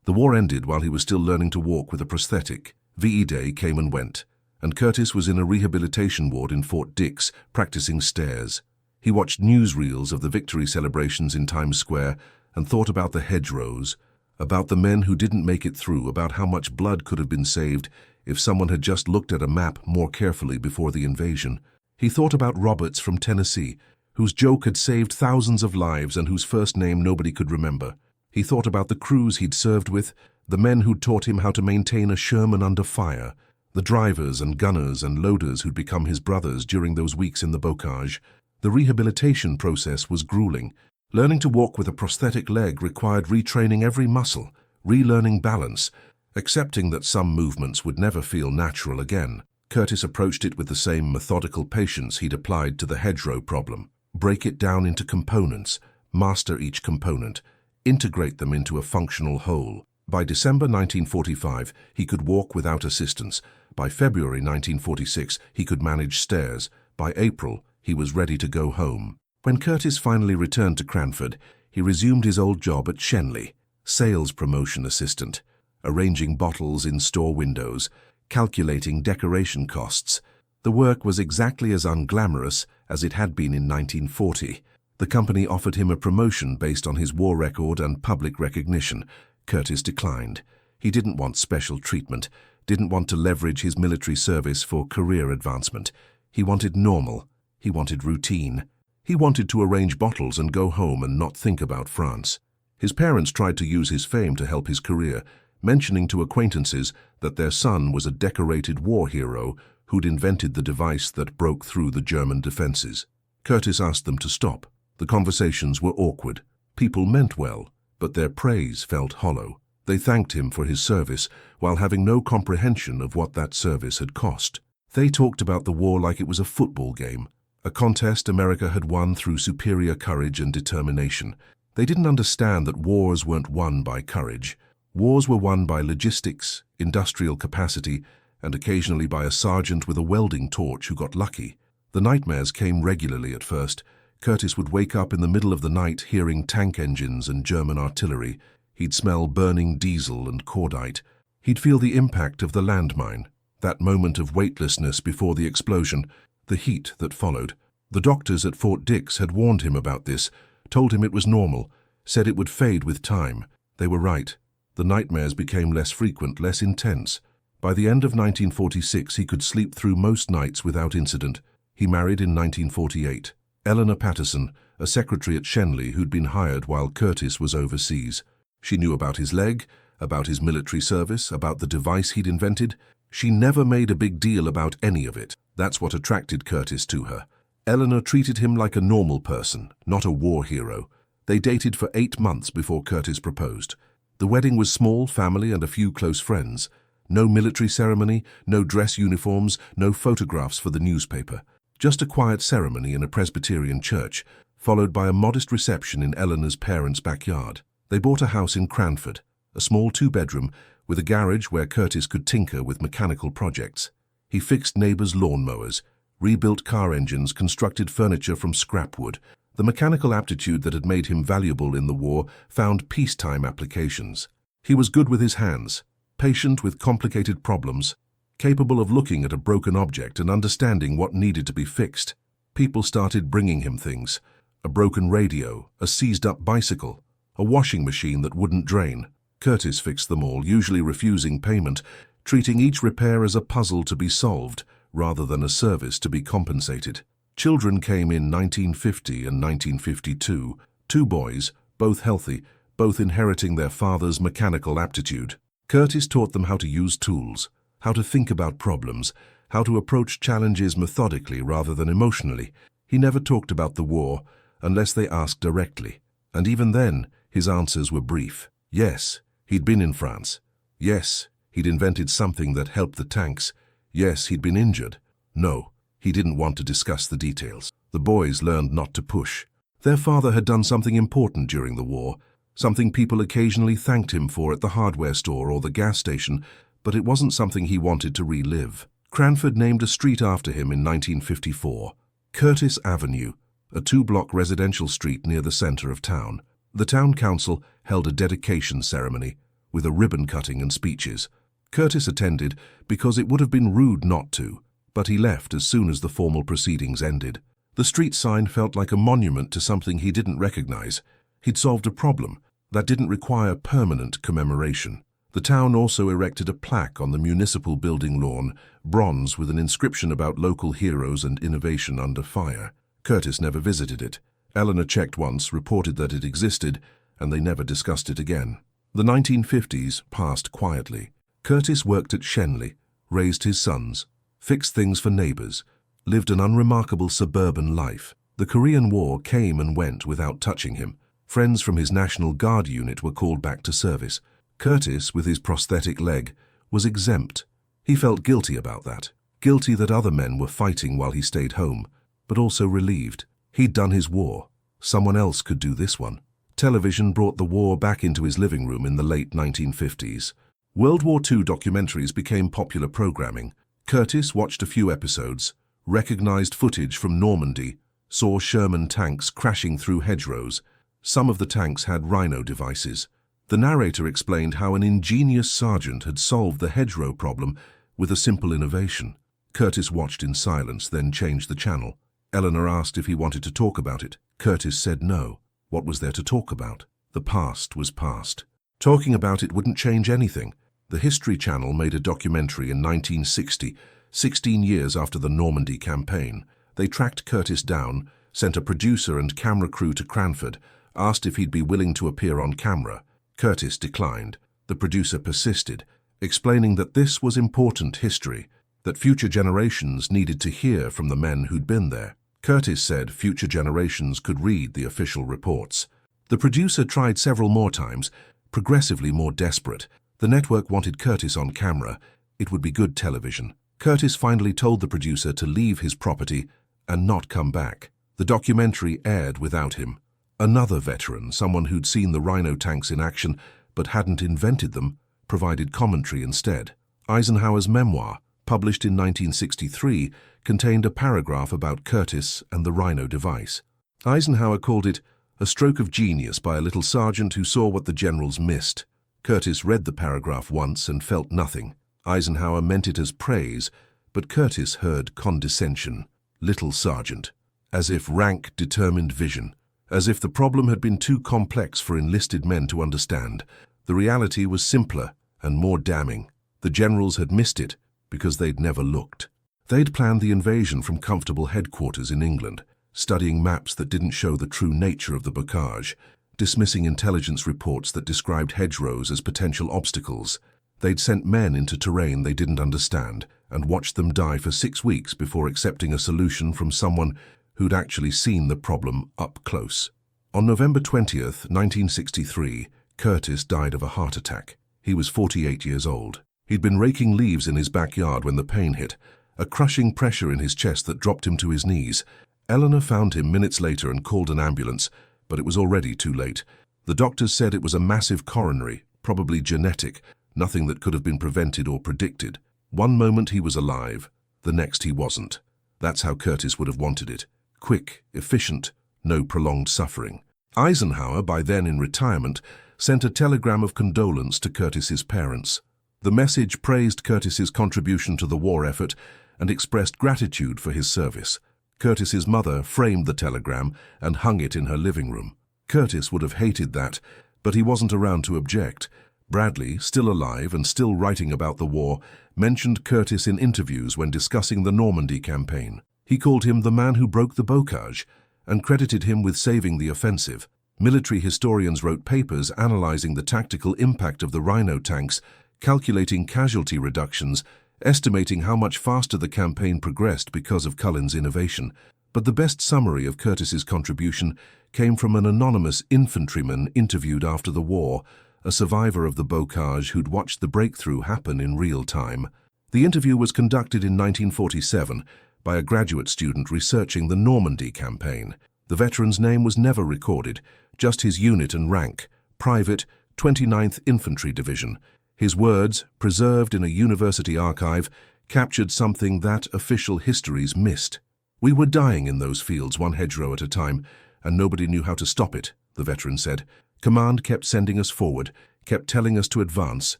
The war ended while he was still learning to walk with a prosthetic. VE Day came and went, and Curtis was in a rehabilitation ward in Fort Dix, practicing stairs. He watched newsreels of the victory celebrations in Times Square and thought about the hedgerows, about the men who didn't make it through, about how much blood could have been saved if someone had just looked at a map more carefully before the invasion. He thought about Roberts from Tennessee, whose joke had saved thousands of lives and whose first name nobody could remember. He thought about the crews he'd served with, the men who'd taught him how to maintain a Sherman under fire, the drivers and gunners and loaders who'd become his brothers during those weeks in the bocage. The rehabilitation process was grueling. Learning to walk with a prosthetic leg required retraining every muscle, relearning balance, accepting that some movements would never feel natural again. Curtis approached it with the same methodical patience he'd applied to the hedgerow problem. Break it down into components, master each component, integrate them into a functional whole. By December 1945, he could walk without assistance. By February 1946, he could manage stairs. By April, he was ready to go home. When Curtis finally returned to Cranford, he resumed his old job at Shenley, sales promotion assistant, arranging bottles in store windows, calculating decoration costs. The work was exactly as unglamorous as it had been in 1940. The company offered him a promotion based on his war record and public recognition. Curtis declined. He didn't want special treatment, didn't want to leverage his military service for career advancement. He wanted normal. He wanted routine. He wanted to arrange bottles and go home and not think about France. His parents tried to use his fame to help his career, mentioning to acquaintances that their son was a decorated war hero who'd invented the device that broke through the German defenses. Curtis asked them to stop. The conversations were awkward. People meant well, but their praise felt hollow. They thanked him for his service while having no comprehension of what that service had cost. They talked about the war like it was a football game, a contest America had won through superior courage and determination. They didn't understand that wars weren't won by courage. Wars were won by logistics, industrial capacity, and occasionally by a sergeant with a welding torch who got lucky. The nightmares came regularly at first. Curtis would wake up in the middle of the night hearing tank engines and German artillery. He'd smell burning diesel and cordite. He'd feel the impact of the landmine, that moment of weightlessness before the explosion, the heat that followed. The doctors at Fort Dix had warned him about this, told him it was normal, said it would fade with time. They were right. The nightmares became less frequent, less intense. By the end of 1946, he could sleep through most nights without incident. He married in 1948. Eleanor Patterson, a secretary at Shenley who'd been hired while Curtis was overseas. She knew about his leg, about his military service, about the device he'd invented. She never made a big deal about any of it. That's what attracted Curtis to her. Eleanor treated him like a normal person, not a war hero. They dated for 8 months before Curtis proposed. The wedding was small, family and a few close friends. No military ceremony, no dress uniforms, no photographs for the newspaper. Just a quiet ceremony in a Presbyterian church, followed by a modest reception in Eleanor's parents' backyard. They bought a house in Cranford, a small 2-bedroom, with a garage where Curtis could tinker with mechanical projects. He fixed neighbors' lawnmowers, rebuilt car engines, constructed furniture from scrap wood. The mechanical aptitude that had made him valuable in the war found peacetime applications. He was good with his hands, patient with complicated problems, capable of looking at a broken object and understanding what needed to be fixed. People started bringing him things: a broken radio, a seized-up bicycle, a washing machine that wouldn't drain. Curtis fixed them all, usually refusing payment, treating each repair as a puzzle to be solved rather than a service to be compensated. Children came in 1950 and 1952, 2 boys, both healthy, both inheriting their father's mechanical aptitude. Curtis taught them how to use tools, how to think about problems, how to approach challenges methodically rather than emotionally. He never talked about the war unless they asked directly, and even then, his answers were brief. Yes, he'd been in France. Yes, he'd invented something that helped the tanks. Yes, he'd been injured. No, he didn't want to discuss the details. The boys learned not to push. Their father had done something important during the war, something people occasionally thanked him for at the hardware store or the gas station, but it wasn't something he wanted to relive. Cranford named a street after him in 1954, Curtis Avenue, a 2-block residential street near the center of town. The town council held a dedication ceremony. with a ribbon cutting and speeches. Curtis attended because it would have been rude not to, but he left as soon as the formal proceedings ended. The street sign felt like a monument to something he didn't recognize. He'd solved a problem that didn't require permanent commemoration. The town also erected a plaque on the municipal building lawn, bronze with an inscription about local heroes and innovation under fire. Curtis never visited it. Eleanor checked once, reported that it existed, and they never discussed it again. The 1950s passed quietly. Curtis worked at Shenley, raised his sons, fixed things for neighbors, lived an unremarkable suburban life. The Korean War came and went without touching him. Friends from his National Guard unit were called back to service. Curtis, with his prosthetic leg, was exempt. He felt guilty about that. Guilty that other men were fighting while he stayed home, but also relieved. He'd done his war. Someone else could do this one. Television brought the war back into his living room in the late 1950s. World War II documentaries became popular programming. Curtis watched a few episodes, recognized footage from Normandy, saw Sherman tanks crashing through hedgerows. Some of the tanks had Rhino devices. The narrator explained how an ingenious sergeant had solved the hedgerow problem with a simple innovation. Curtis watched in silence, then changed the channel. Eleanor asked if he wanted to talk about it. Curtis said no. What was there to talk about? The past was past. Talking about it wouldn't change anything. The History Channel made a documentary in 1960, 16 years after the Normandy campaign. They tracked Curtis down, sent a producer and camera crew to Cranford, asked if he'd be willing to appear on camera. Curtis declined. The producer persisted, explaining that this was important history, that future generations needed to hear from the men who'd been there. Curtis said future generations could read the official reports. The producer tried several more times, progressively more desperate. The network wanted Curtis on camera. It would be good television. Curtis finally told the producer to leave his property and not come back. The documentary aired without him. Another veteran, someone who'd seen the Rhino tanks in action but hadn't invented them, provided commentary instead. Eisenhower's memoir, published in 1963, contained a paragraph about Curtis and the Rhino device. Eisenhower called it a stroke of genius by a little sergeant who saw what the generals missed. Curtis read the paragraph once and felt nothing. Eisenhower meant it as praise, but Curtis heard condescension. Little sergeant. As if rank determined vision. As if the problem had been too complex for enlisted men to understand. The reality was simpler and more damning. The generals had missed it because they'd never looked. They'd planned the invasion from comfortable headquarters in England, studying maps that didn't show the true nature of the bocage, dismissing intelligence reports that described hedgerows as potential obstacles. They'd sent men into terrain they didn't understand and watched them die for 6 weeks before accepting a solution from someone who'd actually seen the problem up close. On November 20th, 1963, Curtis died of a heart attack. He was 48 years old. He'd been raking leaves in his backyard when the pain hit, a crushing pressure in his chest that dropped him to his knees. Eleanor found him minutes later and called an ambulance, but it was already too late. The doctors said it was a massive coronary, probably genetic, nothing that could have been prevented or predicted. One moment he was alive, the next he wasn't. That's how Curtis would have wanted it. Quick, efficient, no prolonged suffering. Eisenhower, by then in retirement, sent a telegram of condolence to Curtis's parents. The message praised Curtis's contribution to the war effort and expressed gratitude for his service. Curtis's mother framed the telegram and hung it in her living room. Curtis would have hated that, but he wasn't around to object. Bradley, still alive and still writing about the war, mentioned Curtis in interviews when discussing the Normandy campaign. He called him the man who broke the bocage and credited him with saving the offensive. Military historians wrote papers analyzing the tactical impact of the Rhino tanks, calculating casualty reductions, estimating how much faster the campaign progressed because of Cullen's innovation. But the best summary of Curtis's contribution came from an anonymous infantryman interviewed after the war, a survivor of the bocage who'd watched the breakthrough happen in real time. The interview was conducted in 1947 by a graduate student researching the Normandy campaign. The veteran's name was never recorded, just his unit and rank, Private 29th Infantry Division. His words, preserved in a university archive, captured something that official histories missed. "We were dying in those fields, one hedgerow at a time, and nobody knew how to stop it," the veteran said. "Command kept sending us forward, kept telling us to advance,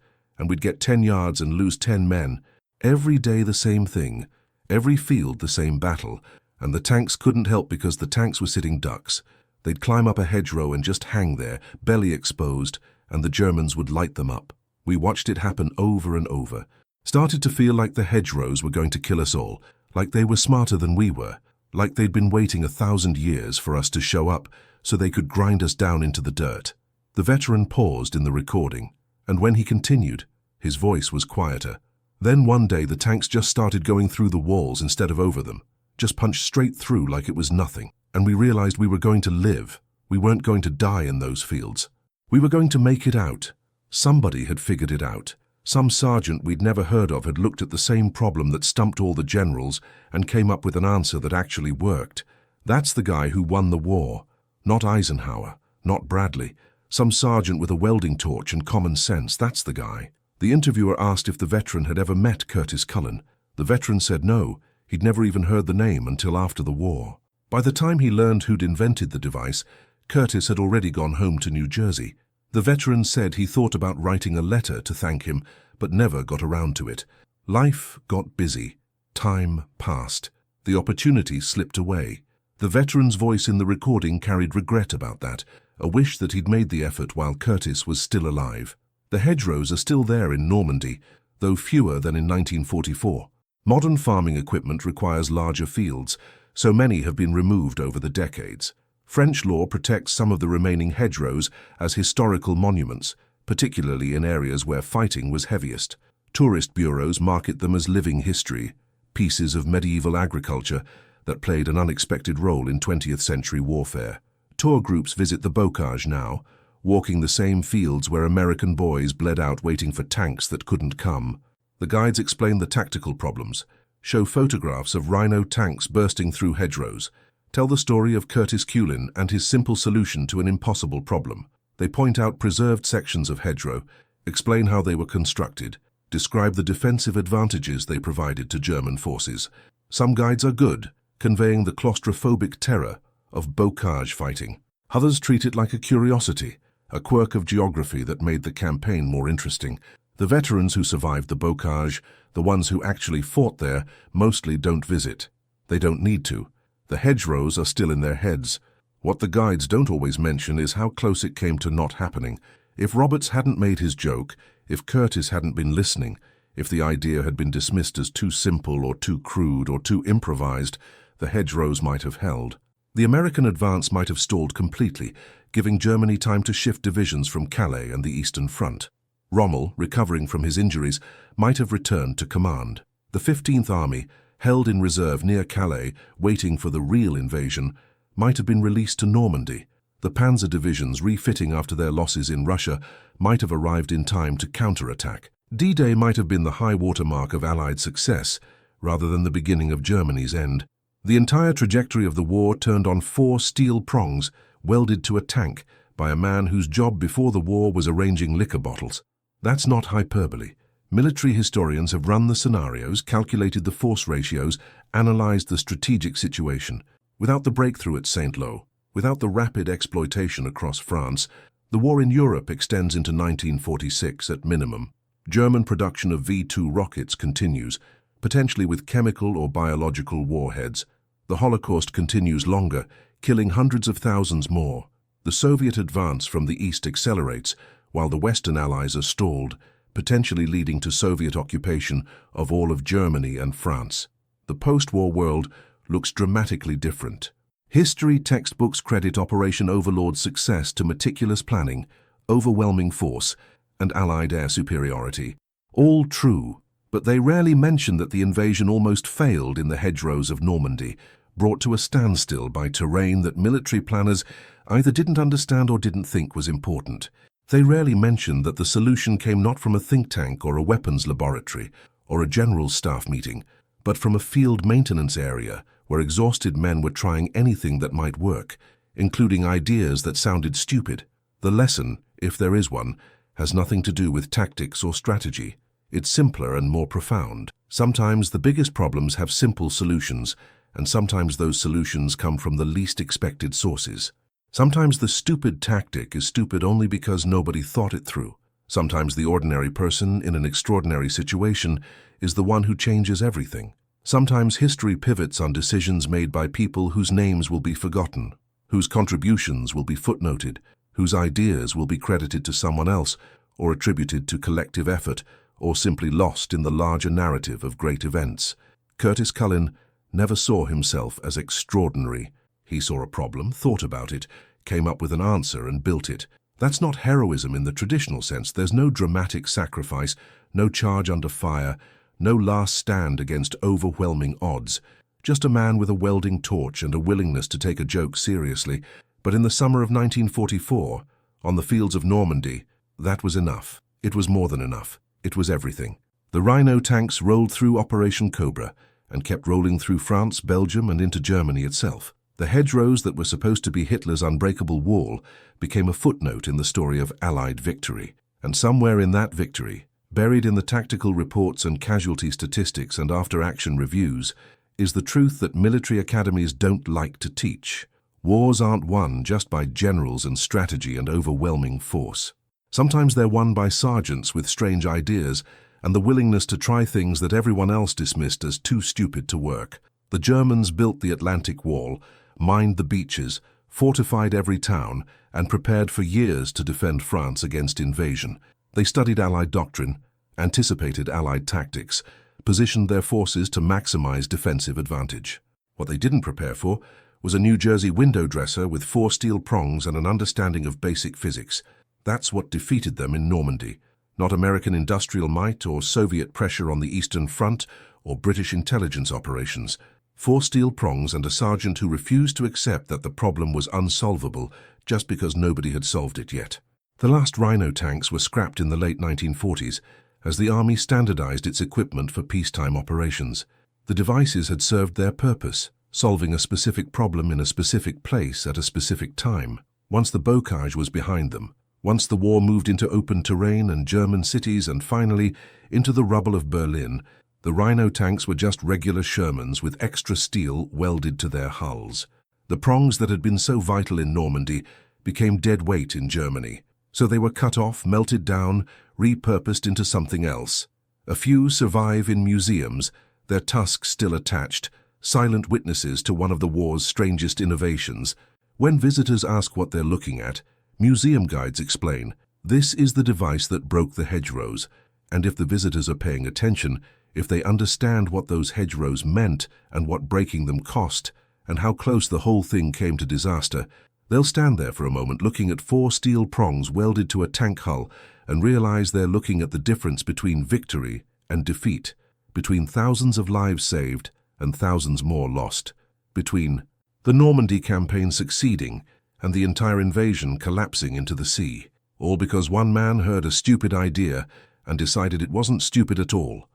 and we'd get 10 yards and lose 10 men. Every day the same thing, every field the same battle, and the tanks couldn't help because the tanks were sitting ducks. They'd climb up a hedgerow and just hang there, belly exposed, and the Germans would light them up. We watched it happen over and over. Started to feel like the hedgerows were going to kill us all, like they were smarter than we were, like they'd been waiting 1,000 years for us to show up so they could grind us down into the dirt. The veteran paused in the recording, and when he continued, his voice was quieter. Then one day the tanks just started going through the walls instead of over them, just punched straight through like it was nothing, and we realized we were going to live. We weren't going to die in those fields. We were going to make it out. Somebody had figured it out. Some sergeant we'd never heard of had looked at the same problem that stumped all the generals and came up with an answer that actually worked. That's the guy who won the war. Not Eisenhower, not Bradley. Some sergeant with a welding torch and common sense, that's the guy. The interviewer asked if the veteran had ever met Curtis Cullen. The veteran said no, he'd never even heard the name until after the war. By the time he learned who'd invented the device, Curtis had already gone home to New Jersey. The veteran said he thought about writing a letter to thank him, but never got around to it. Life got busy. Time passed. The opportunity slipped away. The veteran's voice in the recording carried regret about that, a wish that he'd made the effort while Curtis was still alive. The hedgerows are still there in Normandy, though fewer than in 1944. Modern farming equipment requires larger fields, so many have been removed over the decades. French law protects some of the remaining hedgerows as historical monuments, particularly in areas where fighting was heaviest. Tourist bureaus market them as living history, pieces of medieval agriculture that played an unexpected role in 20th century warfare. Tour groups visit the bocage now, walking the same fields where American boys bled out waiting for tanks that couldn't come. The guides explain the tactical problems, show photographs of Rhino tanks bursting through hedgerows, tell the story of Curtis Cullen and his simple solution to an impossible problem. They point out preserved sections of hedgerow, explain how they were constructed, describe the defensive advantages they provided to German forces. Some guides are good, conveying the claustrophobic terror of bocage fighting. Others treat it like a curiosity, a quirk of geography that made the campaign more interesting. The veterans who survived the bocage, the ones who actually fought there, mostly don't visit. They don't need to. The hedgerows are still in their heads. What the guides don't always mention is how close it came to not happening. If Roberts hadn't made his joke, if Curtis hadn't been listening, if the idea had been dismissed as too simple or too crude or too improvised, the hedgerows might have held. The American advance might have stalled completely, giving Germany time to shift divisions from Calais and the Eastern Front. Rommel, recovering from his injuries, might have returned to command. The 15th Army, held in reserve near Calais, waiting for the real invasion, might have been released to Normandy. The panzer divisions, refitting after their losses in Russia, might have arrived in time to counterattack. D-Day might have been the high watermark of Allied success, rather than the beginning of Germany's end. The entire trajectory of the war turned on 4 steel prongs welded to a tank by a man whose job before the war was arranging liquor bottles. That's not hyperbole. Military historians have run the scenarios, calculated the force ratios, analyzed the strategic situation. Without the breakthrough at Saint-Lô, without the rapid exploitation across France, the war in Europe extends into 1946 at minimum. German production of V-2 rockets continues, potentially with chemical or biological warheads. The Holocaust continues longer, killing hundreds of thousands more. The Soviet advance from the east accelerates, while the Western allies are stalled, potentially leading to Soviet occupation of all of Germany and France. The post-war world looks dramatically different. History textbooks credit Operation Overlord's success to meticulous planning, overwhelming force, and Allied air superiority. All true, but they rarely mention that the invasion almost failed in the hedgerows of Normandy, brought to a standstill by terrain that military planners either didn't understand or didn't think was important. They rarely mention that the solution came not from a think tank or a weapons laboratory or a general staff meeting, but from a field maintenance area where exhausted men were trying anything that might work, including ideas that sounded stupid. The lesson, if there is one, has nothing to do with tactics or strategy. It's simpler and more profound. Sometimes the biggest problems have simple solutions, and sometimes those solutions come from the least expected sources. Sometimes the stupid tactic is stupid only because nobody thought it through. Sometimes the ordinary person in an extraordinary situation is the one who changes everything. Sometimes history pivots on decisions made by people whose names will be forgotten, whose contributions will be footnoted, whose ideas will be credited to someone else or attributed to collective effort or simply lost in the larger narrative of great events. Curtis Cullen never saw himself as extraordinary. He saw a problem, thought about it, came up with an answer and built it. That's not heroism in the traditional sense. There's no dramatic sacrifice, no charge under fire, no last stand against overwhelming odds. Just a man with a welding torch and a willingness to take a joke seriously. But in the summer of 1944, on the fields of Normandy, that was enough. It was more than enough. It was everything. The Rhino tanks rolled through Operation Cobra and kept rolling through France, Belgium, and into Germany itself. The hedgerows that were supposed to be Hitler's unbreakable wall became a footnote in the story of Allied victory. And somewhere in that victory, buried in the tactical reports and casualty statistics and after-action reviews, is the truth that military academies don't like to teach. Wars aren't won just by generals and strategy and overwhelming force. Sometimes they're won by sergeants with strange ideas and the willingness to try things that everyone else dismissed as too stupid to work. The Germans built the Atlantic Wall, mined the beaches, fortified every town, and prepared for years to defend France against invasion. They studied Allied doctrine, anticipated Allied tactics, positioned their forces to maximize defensive advantage. What they didn't prepare for was a New Jersey window dresser with 4 steel prongs and an understanding of basic physics. That's what defeated them in Normandy. Not American industrial might or Soviet pressure on the Eastern Front or British intelligence operations. 4 steel prongs and a sergeant who refused to accept that the problem was unsolvable just because nobody had solved it yet. The last Rhino tanks were scrapped in the late 1940s as the Army standardized its equipment for peacetime operations. The devices had served their purpose, solving a specific problem in a specific place at a specific time. Once the bocage was behind them, once the war moved into open terrain and German cities and finally into the rubble of Berlin, the Rhino tanks were just regular Shermans with extra steel welded to their hulls. The prongs that had been so vital in Normandy became dead weight in Germany. So they were cut off, melted down, repurposed into something else. A few survive in museums, their tusks still attached, silent witnesses to one of the war's strangest innovations. When visitors ask what they're looking at, museum guides explain, this is the device that broke the hedgerows. And if the visitors are paying attention, if they understand what those hedgerows meant and what breaking them cost, and how close the whole thing came to disaster, they'll stand there for a moment looking at 4 steel prongs welded to a tank hull and realize they're looking at the difference between victory and defeat, between thousands of lives saved and thousands more lost, between the Normandy campaign succeeding and the entire invasion collapsing into the sea, all because one man heard a stupid idea and decided it wasn't stupid at all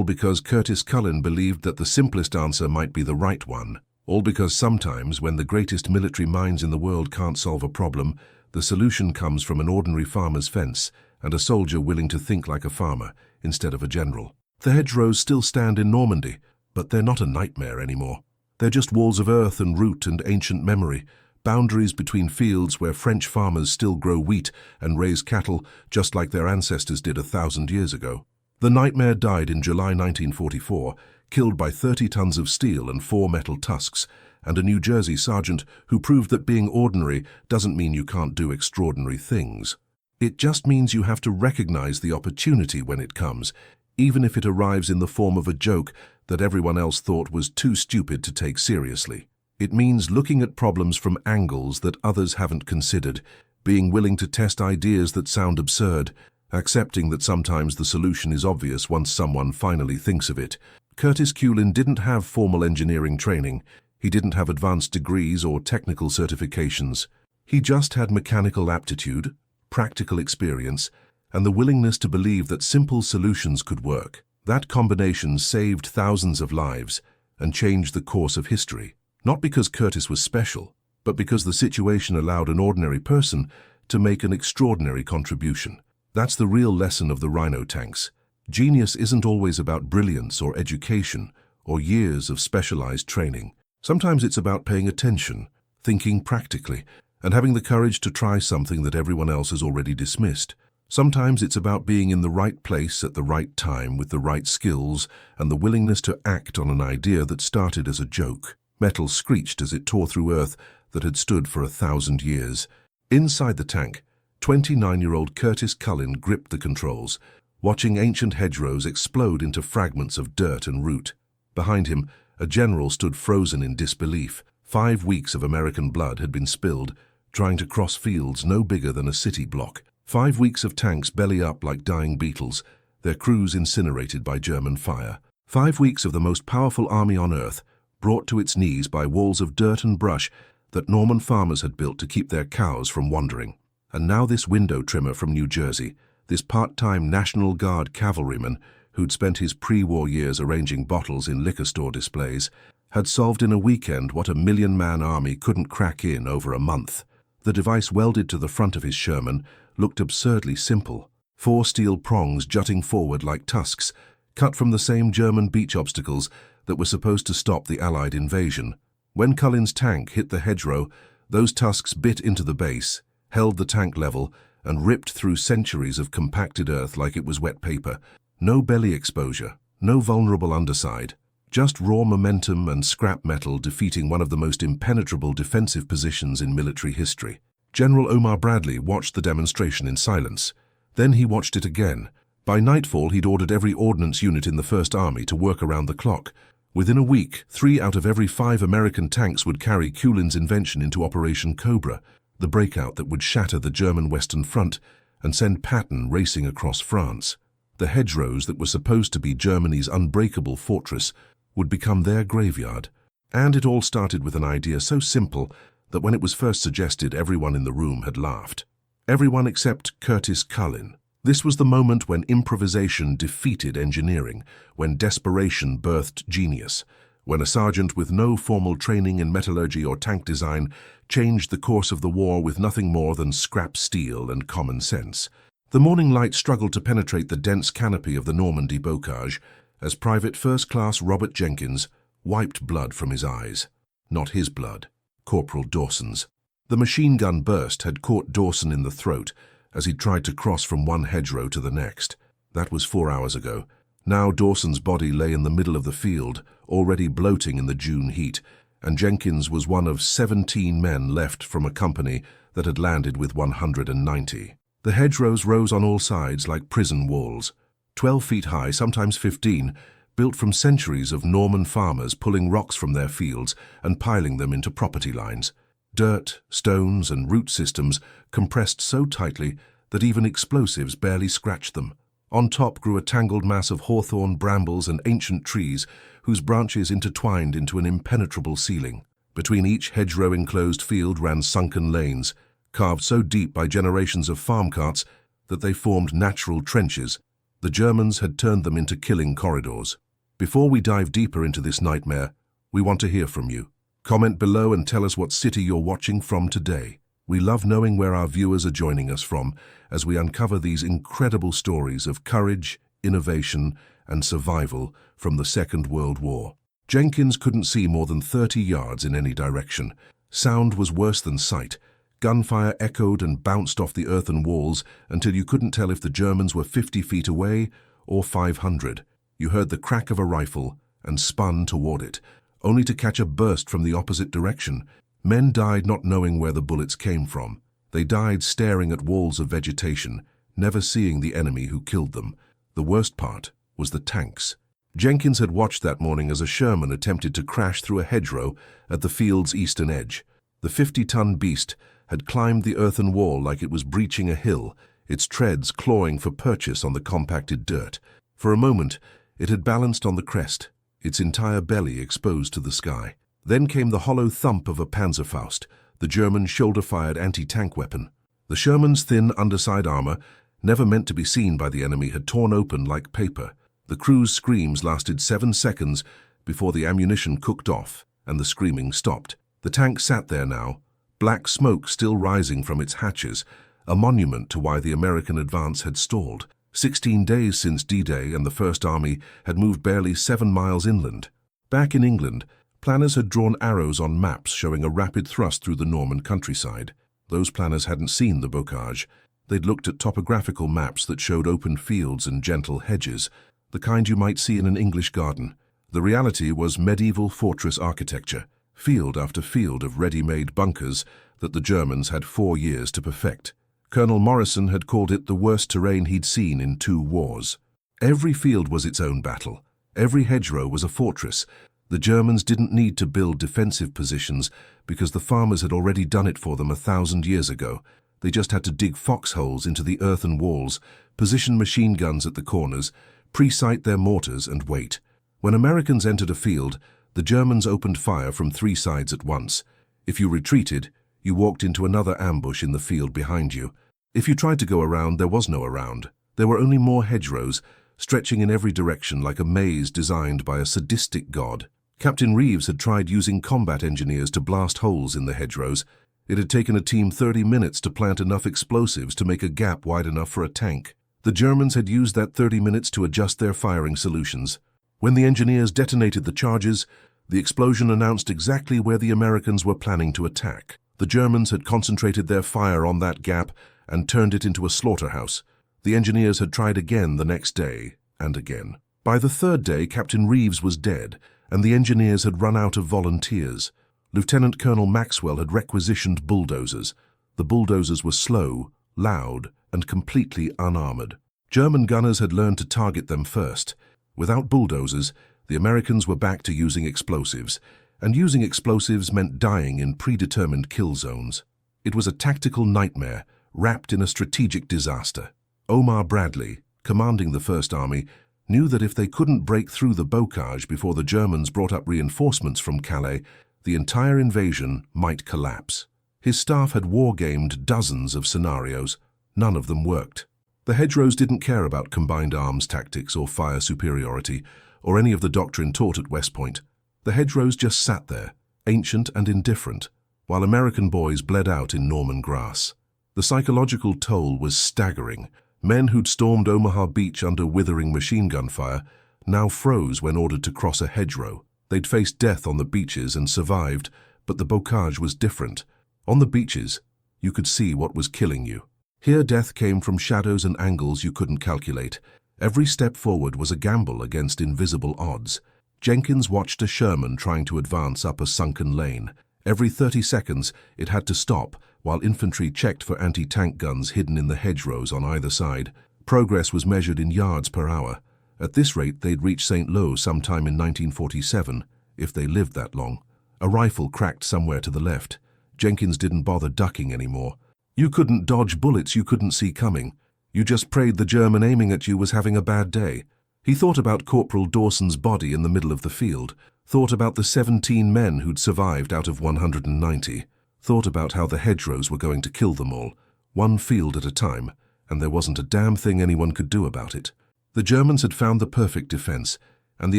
because Curtis Cullen believed that the simplest answer might be the right one. All because sometimes when the greatest military minds in the world can't solve a problem, the solution comes from an ordinary farmer's fence and a soldier willing to think like a farmer instead of a general. The hedgerows still stand in Normandy, but they're not a nightmare anymore. They're just walls of earth and root and ancient memory, boundaries between fields where French farmers still grow wheat and raise cattle just like their ancestors did 1,000 years ago. The nightmare died in July 1944, killed by 30 tons of steel and 4 metal tusks, and a New Jersey sergeant who proved that being ordinary doesn't mean you can't do extraordinary things. It just means you have to recognize the opportunity when it comes, even if it arrives in the form of a joke that everyone else thought was too stupid to take seriously. It means looking at problems from angles that others haven't considered, being willing to test ideas that sound absurd, accepting that sometimes the solution is obvious once someone finally thinks of it. Curtis Cullen didn't have formal engineering training. He didn't have advanced degrees or technical certifications. He just had mechanical aptitude, practical experience, and the willingness to believe that simple solutions could work. That combination saved thousands of lives and changed the course of history. Not because Curtis was special, but because the situation allowed an ordinary person to make an extraordinary contribution. That's the real lesson of the Rhino tanks. Genius isn't always about brilliance or education or years of specialized training. Sometimes it's about paying attention, thinking practically, and having the courage to try something that everyone else has already dismissed. Sometimes it's about being in the right place at the right time with the right skills and the willingness to act on an idea that started as a joke. Metal screeched as it tore through earth that had stood for 1,000 years. Inside the tank, 29-year-old Curtis Cullen gripped the controls, watching ancient hedgerows explode into fragments of dirt and root. Behind him, a general stood frozen in disbelief. 5 weeks of American blood had been spilled, trying to cross fields no bigger than a city block. 5 weeks of tanks belly up like dying beetles, their crews incinerated by German fire. 5 weeks of the most powerful army on earth, brought to its knees by walls of dirt and brush that Norman farmers had built to keep their cows from wandering. And now this window trimmer from New Jersey, this part-time National Guard cavalryman who'd spent his pre-war years arranging bottles in liquor store displays, had solved in a weekend what a million-man army couldn't crack in over a month. The device welded to the front of his Sherman looked absurdly simple. 4 steel prongs jutting forward like tusks, cut from the same German beach obstacles that were supposed to stop the Allied invasion. When Cullen's tank hit the hedgerow, those tusks bit into the base, held the tank level, and ripped through centuries of compacted earth like it was wet paper. No belly exposure, no vulnerable underside, just raw momentum and scrap metal defeating one of the most impenetrable defensive positions in military history. General Omar Bradley watched the demonstration in silence. Then he watched it again. By nightfall, he'd ordered every ordnance unit in the First Army to work around the clock. Within a week, 3 out of every 5 American tanks would carry Cullen's invention into Operation Cobra, the breakout that would shatter the German Western Front and send Patton racing across France. The hedgerows that were supposed to be Germany's unbreakable fortress would become their graveyard. And it all started with an idea so simple that when it was first suggested, everyone in the room had laughed. Everyone except Curtis Cullen. This was the moment when improvisation defeated engineering, when desperation birthed genius, when a sergeant with no formal training in metallurgy or tank design changed the course of the war with nothing more than scrap steel and common sense. The morning light struggled to penetrate the dense canopy of the Normandy bocage as Private First Class Robert Jenkins wiped blood from his eyes. Not his blood, Corporal Dawson's. The machine gun burst had caught Dawson in the throat as he tried to cross from one hedgerow to the next. That was 4 hours ago. Now Dawson's body lay in the middle of the field, already bloating in the June heat, and Jenkins was one of 17 men left from a company that had landed with 190. The hedgerows rose on all sides like prison walls, 12 feet high, sometimes 15, built from centuries of Norman farmers pulling rocks from their fields and piling them into property lines. Dirt, stones, and root systems compressed so tightly that even explosives barely scratched them. On top grew a tangled mass of hawthorn, brambles, and ancient trees whose branches intertwined into an impenetrable ceiling. Between each hedgerow-enclosed field ran sunken lanes, carved so deep by generations of farm carts that they formed natural trenches. The Germans had turned them into killing corridors. Before we dive deeper into this nightmare, we want to hear from you. Comment below and tell us what city you're watching from today. We love knowing where our viewers are joining us from as we uncover these incredible stories of courage, innovation, and survival from the Second World War. Jenkins couldn't see more than 30 yards in any direction. Sound was worse than sight. Gunfire echoed and bounced off the earthen walls until you couldn't tell if the Germans were 50 feet away or 500. You heard the crack of a rifle and spun toward it, only to catch a burst from the opposite direction. Men died not knowing where the bullets came from. They died staring at walls of vegetation, never seeing the enemy who killed them. The worst part was the tanks. Jenkins had watched that morning as a Sherman attempted to crash through a hedgerow at the field's eastern edge. The 50-ton beast had climbed the earthen wall like it was breaching a hill, its treads clawing for purchase on the compacted dirt. For a moment, it had balanced on the crest, its entire belly exposed to the sky. Then came the hollow thump of a Panzerfaust, the German shoulder-fired anti-tank weapon. The Sherman's thin underside armor, never meant to be seen by the enemy, had torn open like paper. The crew's screams lasted 7 seconds before the ammunition cooked off and the screaming stopped. The tank sat there now, black smoke still rising from its hatches, a monument to why the American advance had stalled. 16 days since D-Day and the First Army had moved barely 7 miles inland. Back in England, planners had drawn arrows on maps showing a rapid thrust through the Norman countryside. Those planners hadn't seen the bocage. They'd looked at topographical maps that showed open fields and gentle hedges, the kind you might see in an English garden. The reality was medieval fortress architecture, field after field of ready-made bunkers that the Germans had 4 years to perfect. Colonel Morrison had called it the worst terrain he'd seen in 2 wars. Every field was its own battle. Every hedgerow was a fortress. The Germans didn't need to build defensive positions because the farmers had already done it for them 1,000 years ago. They just had to dig foxholes into the earthen walls, position machine guns at the corners, pre-sight their mortars and wait. When Americans entered a field, the Germans opened fire from 3 sides at once. If you retreated, you walked into another ambush in the field behind you. If you tried to go around, there was no around. There were only more hedgerows, stretching in every direction like a maze designed by a sadistic god. Captain Reeves had tried using combat engineers to blast holes in the hedgerows. It had taken a team 30 minutes to plant enough explosives to make a gap wide enough for a tank. The Germans had used that 30 minutes to adjust their firing solutions. When the engineers detonated the charges, the explosion announced exactly where the Americans were planning to attack. The Germans had concentrated their fire on that gap and turned it into a slaughterhouse. The engineers had tried again the next day, and again. By the 3rd day, Captain Reeves was dead, and the engineers had run out of volunteers. Lieutenant Colonel Maxwell had requisitioned bulldozers. The bulldozers were slow, loud, and completely unarmored. German gunners had learned to target them first. Without bulldozers, the Americans were back to using explosives, and using explosives meant dying in predetermined kill zones. It was a tactical nightmare, wrapped in a strategic disaster. Omar Bradley, commanding the First Army, knew that if they couldn't break through the bocage before the Germans brought up reinforcements from Calais, the entire invasion might collapse. His staff had war-gamed dozens of scenarios. None of them worked. The hedgerows didn't care about combined arms tactics or fire superiority, or any of the doctrine taught at West Point. The hedgerows just sat there, ancient and indifferent, while American boys bled out in Norman grass. The psychological toll was staggering. Men who'd stormed Omaha Beach under withering machine gun fire now froze when ordered to cross a hedgerow. They'd faced death on the beaches and survived, but the bocage was different. On the beaches, you could see what was killing you. Here death came from shadows and angles you couldn't calculate. Every step forward was a gamble against invisible odds. Jenkins watched a Sherman trying to advance up a sunken lane. Every 30 seconds, it had to stop, while infantry checked for anti-tank guns hidden in the hedgerows on either side. Progress was measured in yards per hour. At this rate, they'd reach St. Lo sometime in 1947, if they lived that long. A rifle cracked somewhere to the left. Jenkins didn't bother ducking anymore. You couldn't dodge bullets you couldn't see coming. You just prayed the German aiming at you was having a bad day. He thought about Corporal Dawson's body in the middle of the field, thought about the 17 men who'd survived out of 190, thought about how the hedgerows were going to kill them all, one field at a time, and there wasn't a damn thing anyone could do about it. The Germans had found the perfect defense, and the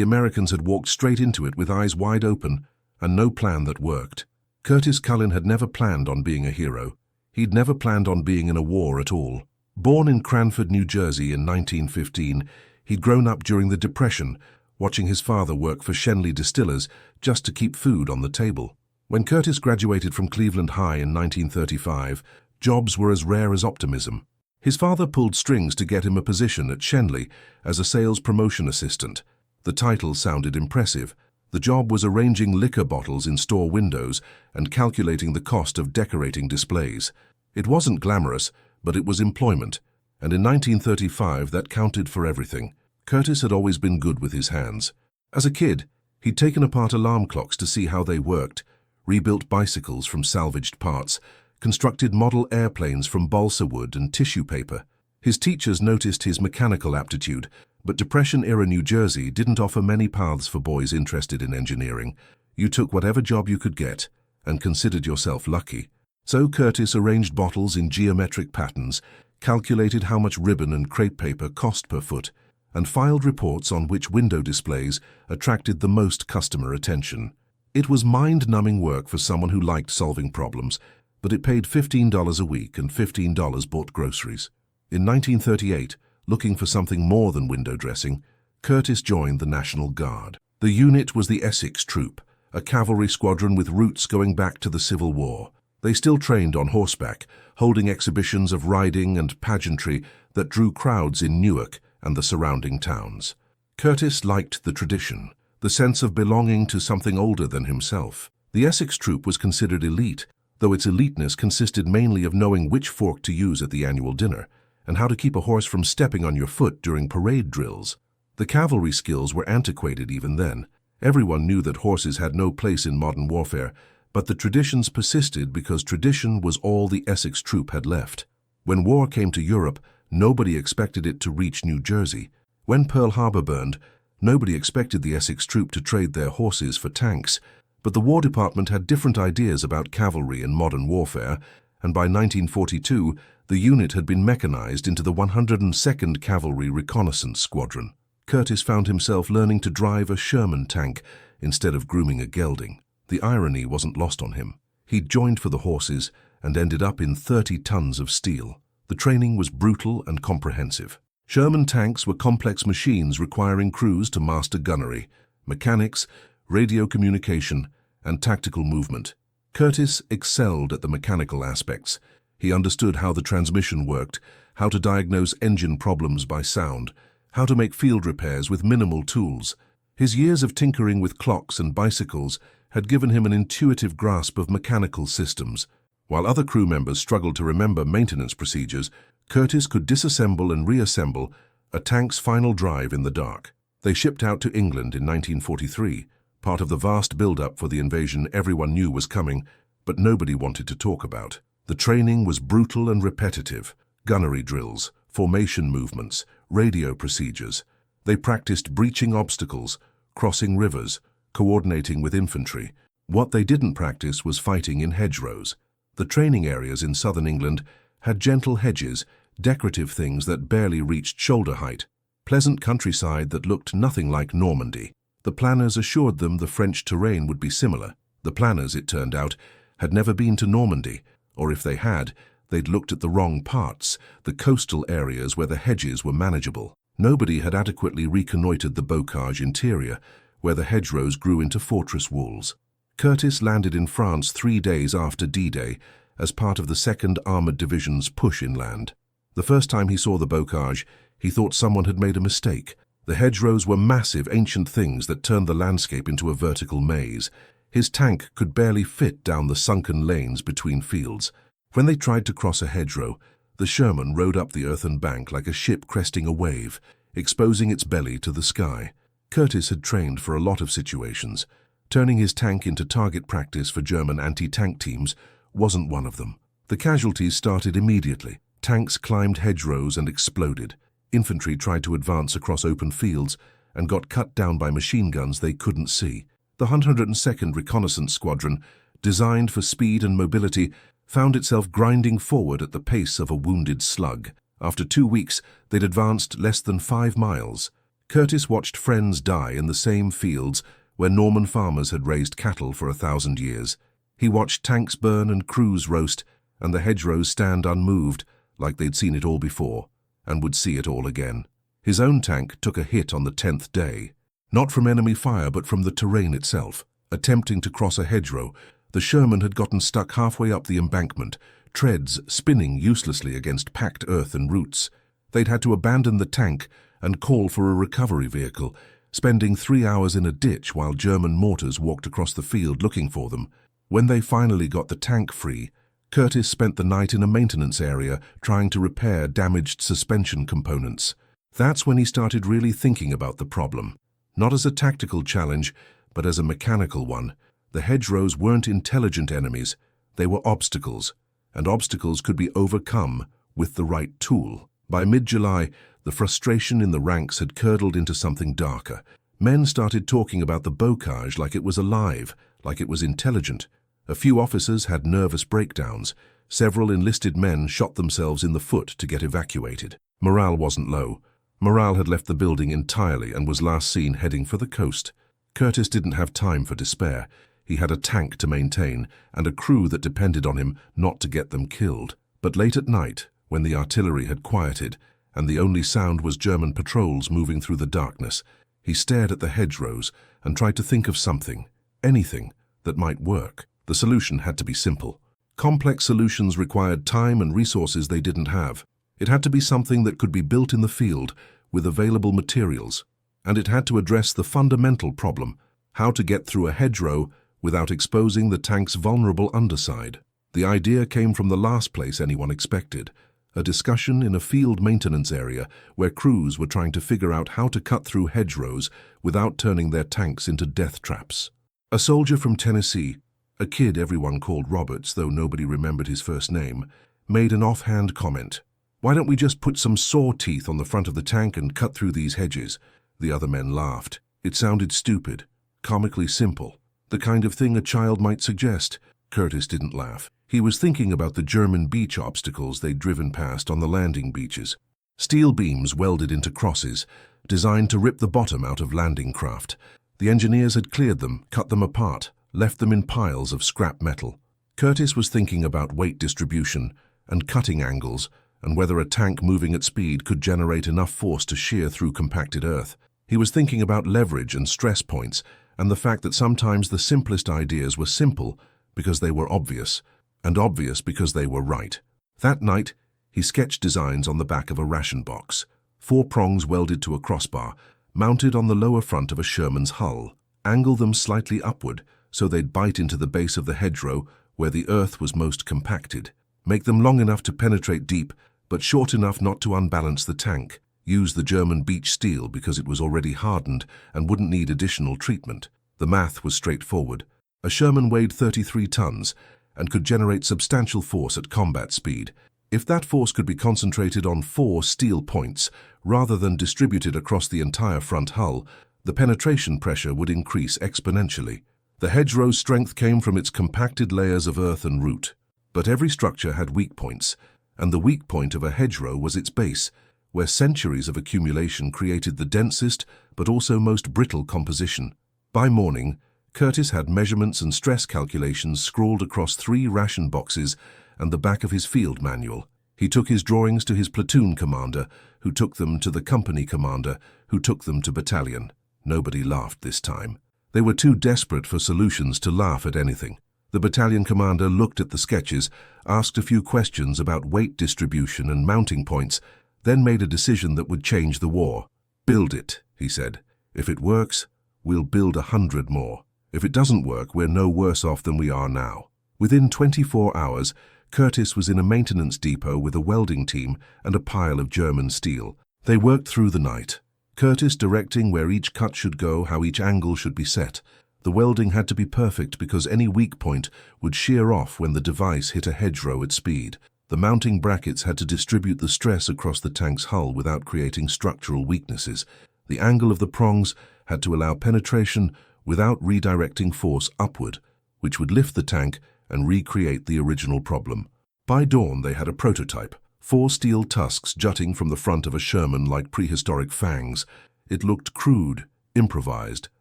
Americans had walked straight into it with eyes wide open and no plan that worked. Curtis Cullen had never planned on being a hero. He'd never planned on being in a war at all. Born in Cranford, New Jersey in 1915, he'd grown up during the Depression, watching his father work for Schenley Distillers just to keep food on the table. When Curtis graduated from Cleveland High in 1935, jobs were as rare as optimism. His father pulled strings to get him a position at Schenley as a sales promotion assistant. The title sounded impressive. The job was arranging liquor bottles in store windows and calculating the cost of decorating displays. It wasn't glamorous, but it was employment, and in 1935 that counted for everything. Curtis had always been good with his hands. As a kid, he'd taken apart alarm clocks to see how they worked, rebuilt bicycles from salvaged parts, constructed model airplanes from balsa wood and tissue paper. His teachers noticed his mechanical aptitude, but Depression-era New Jersey didn't offer many paths for boys interested in engineering. You took whatever job you could get and considered yourself lucky. So Curtis arranged bottles in geometric patterns, calculated how much ribbon and crepe paper cost per foot, and filed reports on which window displays attracted the most customer attention. It was mind-numbing work for someone who liked solving problems, but it paid $15 a week and $15 bought groceries. In 1938, looking for something more than window dressing, Curtis joined the National Guard. The unit was the Essex Troop, a cavalry squadron with roots going back to the Civil War. They still trained on horseback, holding exhibitions of riding and pageantry that drew crowds in Newark and the surrounding towns. Curtis liked the tradition, the sense of belonging to something older than himself. The Essex troop was considered elite, though its eliteness consisted mainly of knowing which fork to use at the annual dinner, and how to keep a horse from stepping on your foot during parade drills. The cavalry skills were antiquated even then. Everyone knew that horses had no place in modern warfare, but the traditions persisted because tradition was all the Essex troop had left. When war came to Europe, nobody expected it to reach New Jersey. When Pearl Harbor burned, nobody expected the Essex troop to trade their horses for tanks, but the War Department had different ideas about cavalry in modern warfare, and by 1942, the unit had been mechanized into the 102nd Cavalry Reconnaissance Squadron. Curtis found himself learning to drive a Sherman tank instead of grooming a gelding. The irony wasn't lost on him. He'd joined for the horses and ended up in 30 tons of steel. The training was brutal and comprehensive. Sherman tanks were complex machines requiring crews to master gunnery, mechanics, radio communication, and tactical movement. Curtis excelled at the mechanical aspects. He understood how the transmission worked, how to diagnose engine problems by sound, how to make field repairs with minimal tools. His years of tinkering with clocks and bicycles had given him an intuitive grasp of mechanical systems. While other crew members struggled to remember maintenance procedures, Curtis could disassemble and reassemble a tank's final drive in the dark. They shipped out to England in 1943, part of the vast build-up for the invasion everyone knew was coming, but nobody wanted to talk about. The training was brutal and repetitive. Gunnery drills, formation movements, radio procedures. They practiced breaching obstacles, crossing rivers, coordinating with infantry. What they didn't practice was fighting in hedgerows. The training areas in southern England had gentle hedges, decorative things that barely reached shoulder height, pleasant countryside that looked nothing like Normandy. The planners assured them the French terrain would be similar. The planners, it turned out, had never been to Normandy, or if they had, they'd looked at the wrong parts, the coastal areas where the hedges were manageable. Nobody had adequately reconnoitred the Bocage interior, where the hedgerows grew into fortress walls. Curtis landed in France 3 days after D-Day as part of the 2nd Armoured Division's push inland. The first time he saw the Bocage, he thought someone had made a mistake. The hedgerows were massive, ancient things that turned the landscape into a vertical maze. His tank could barely fit down the sunken lanes between fields. When they tried to cross a hedgerow, the Sherman rode up the earthen bank like a ship cresting a wave, exposing its belly to the sky. Curtis had trained for a lot of situations. Turning his tank into target practice for German anti-tank teams wasn't one of them. The casualties started immediately. Tanks climbed hedgerows and exploded. Infantry tried to advance across open fields and got cut down by machine guns they couldn't see. The 102nd Reconnaissance Squadron, designed for speed and mobility, found itself grinding forward at the pace of a wounded slug. After 2 weeks, they'd advanced less than 5 miles. Curtis watched friends die in the same fields where Norman farmers had raised cattle for 1,000 years. He watched tanks burn and crews roast, and the hedgerows stand unmoved, like they'd seen it all before, and would see it all again. His own tank took a hit on the 10th day. Not from enemy fire, but from the terrain itself. Attempting to cross a hedgerow, the Sherman had gotten stuck halfway up the embankment, treads spinning uselessly against packed earth and roots. They'd had to abandon the tank and call for a recovery vehicle, spending 3 hours in a ditch while German mortars walked across the field looking for them. When they finally got the tank free, Curtis spent the night in a maintenance area trying to repair damaged suspension components. That's when he started really thinking about the problem. Not as a tactical challenge, but as a mechanical one. The hedgerows weren't intelligent enemies, they were obstacles, and obstacles could be overcome with the right tool. By mid-July, the frustration in the ranks had curdled into something darker. Men started talking about the Bocage like it was alive, like it was intelligent. A few officers had nervous breakdowns. Several enlisted men shot themselves in the foot to get evacuated. Morale wasn't low. Morale had left the building entirely and was last seen heading for the coast. Curtis didn't have time for despair. He had a tank to maintain and a crew that depended on him not to get them killed. But late at night, when the artillery had quieted and the only sound was German patrols moving through the darkness, he stared at the hedgerows and tried to think of something, anything, that might work. The solution had to be simple. Complex solutions required time and resources they didn't have. It had to be something that could be built in the field with available materials. And it had to address the fundamental problem, how to get through a hedgerow without exposing the tank's vulnerable underside. The idea came from the last place anyone expected, a discussion in a field maintenance area where crews were trying to figure out how to cut through hedgerows without turning their tanks into death traps. A soldier from Tennessee, a kid everyone called Roberts, though nobody remembered his first name, made an offhand comment. "Why don't we just put some saw teeth on the front of the tank and cut through these hedges?" The other men laughed. It sounded stupid, comically simple, the kind of thing a child might suggest. Curtis didn't laugh. He was thinking about the German beach obstacles they'd driven past on the landing beaches. Steel beams welded into crosses, designed to rip the bottom out of landing craft. The engineers had cleared them, cut them apart, left them in piles of scrap metal. Curtis was thinking about weight distribution and cutting angles and whether a tank moving at speed could generate enough force to shear through compacted earth. He was thinking about leverage and stress points and the fact that sometimes the simplest ideas were simple because they were obvious, and obvious because they were right. That night, he sketched designs on the back of a ration box, 4 prongs welded to a crossbar, mounted on the lower front of a Sherman's hull. Angle them slightly upward so they'd bite into the base of the hedgerow where the earth was most compacted. Make them long enough to penetrate deep, but short enough not to unbalance the tank. Use the German beach steel because it was already hardened and wouldn't need additional treatment. The math was straightforward. A Sherman weighed 33 tons and could generate substantial force at combat speed. If that force could be concentrated on 4 steel points rather than distributed across the entire front hull, the penetration pressure would increase exponentially. The hedgerow's strength came from its compacted layers of earth and root. But every structure had weak points, and the weak point of a hedgerow was its base, where centuries of accumulation created the densest but also most brittle composition. By morning, Curtis had measurements and stress calculations scrawled across 3 ration boxes and the back of his field manual. He took his drawings to his platoon commander, who took them to the company commander, who took them to battalion. Nobody laughed this time. They were too desperate for solutions to laugh at anything. The battalion commander looked at the sketches, asked a few questions about weight distribution and mounting points, then made a decision that would change the war. "Build it," he said. "If it works, we'll build 100 more. If it doesn't work, we're no worse off than we are now." Within 24 hours, Curtis was in a maintenance depot with a welding team and a pile of German steel. They worked through the night, Curtis directing where each cut should go, how each angle should be set. The welding had to be perfect because any weak point would shear off when the device hit a hedgerow at speed. The mounting brackets had to distribute the stress across the tank's hull without creating structural weaknesses. The angle of the prongs had to allow penetration without redirecting force upward, which would lift the tank and recreate the original problem. By dawn, they had a prototype, 4 steel tusks jutting from the front of a Sherman like prehistoric fangs. It looked crude, improvised,